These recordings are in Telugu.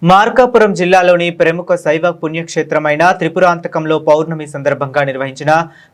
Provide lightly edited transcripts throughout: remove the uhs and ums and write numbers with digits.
మార్కాపురం జిల్లాలోని ప్రముఖ శైవ పుణ్యక్షేత్రమైన త్రిపురాంతకంలో పౌర్ణమి సందర్భంగా నిర్వహించిన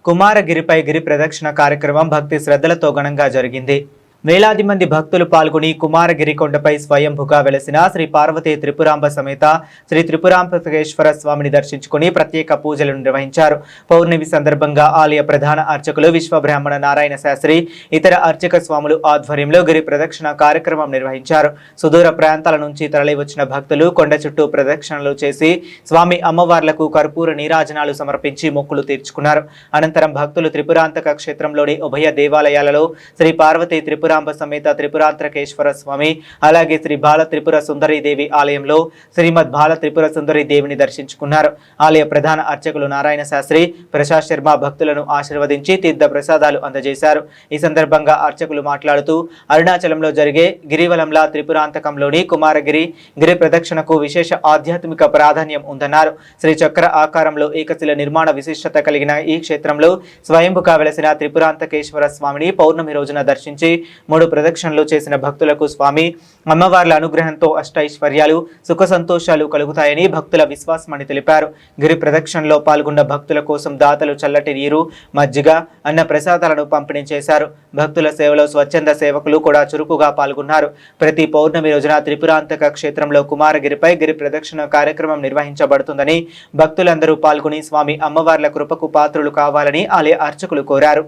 కుమారగిరిపై గిరి ప్రదక్షిణ కార్యక్రమం భక్తి శ్రద్ధలతో ఘనంగా జరిగింది. వేలాది మంది భక్తులు పాల్గొని కుమారగిరి కొండపై స్వయంభుగా వెలసిన శ్రీ పార్వతీ త్రిపురాంబ సమేత శ్రీ త్రిపురాంబకేశ్వర స్వామిని దర్శించుకుని ప్రత్యేక పూజలు నిర్వహించారు. పౌర్ణమి సందర్భంగా ఆలయ ప్రధాన అర్చకులు విశ్వబ్రాహ్మణ నారాయణ శాస్త్రి ఇతర అర్చక స్వాములు ఆధ్వర్యంలో గిరి ప్రదక్షిణ కార్యక్రమం నిర్వహించారు. సుదూర ప్రాంతాల నుంచి తరలివచ్చిన భక్తులు కొండ చుట్టూ ప్రదక్షిణలు చేసి స్వామి అమ్మవార్లకు కర్పూర నీరాజనాలు సమర్పించి మొక్కులు తీర్చుకున్నారు. అనంతరం భక్తులు త్రిపురాంతక క్షేత్రంలోని ఉభయ దేవాలయాలలో శ్రీ పార్వతీ త్రిపురాంబ సమేత త్రిపురాంతకేశ్వర స్వామి అలాగే శ్రీ బాల త్రిపుర సుందరీ దేవి ఆలయంలో శ్రీమద్ బాల త్రిపుర సుందరీ దేవిని దర్శించుకున్నారు. ఆలయ ప్రధాన అర్చకులు నారాయణ శాస్త్రి, ప్రసాద్ శర్మ భక్తులను ఆశీర్వదించి తీర్థ ప్రసాదాలు అందజేశారు. ఈ సందర్భంగా అర్చకులు మాట్లాడుతూ అరుణాచలంలో జరిగే గిరివలంలా త్రిపురాంతకంలోని కుమారగిరి గిరి ప్రదక్షిణకు విశేష ఆధ్యాత్మిక ప్రాధాన్యం ఉందన్నారు. శ్రీ చక్ర ఆకారంలో ఏకశిల నిర్మాణ విశిష్టత కలిగిన ఈ క్షేత్రంలో స్వయంభుగా వెలసిన త్రిపురాంతకేశ్వర స్వామిని పౌర్ణమి రోజున దర్శించి 3 ప్రదక్షిణలు చేసిన భక్తులకు స్వామి అమ్మవార్ల అనుగ్రహంతో అష్టైశ్వర్యాలు సుఖ సంతోషాలు కలుగుతాయని భక్తుల విశ్వాసమని తెలిపారు. గిరి ప్రదక్షిణలో పాల్గొన్న భక్తుల కోసం దాతలు చల్లటి నీరు, మజ్జిగ, అన్న ప్రసాదాలను పంపిణీ చేశారు. భక్తుల సేవలో స్వచ్ఛంద సేవకులు కూడా చురుకుగా పాల్గొన్నారు. ప్రతి పౌర్ణమి రోజున త్రిపురాంతక క్షేత్రంలో కుమారగిరిపై గిరి ప్రదక్షిణ కార్యక్రమం నిర్వహించబడుతుందని భక్తులందరూ పాల్గొని స్వామి అమ్మవార్ల కృపకు పాత్రులు కావాలని ఆలయ అర్చకులు కోరారు.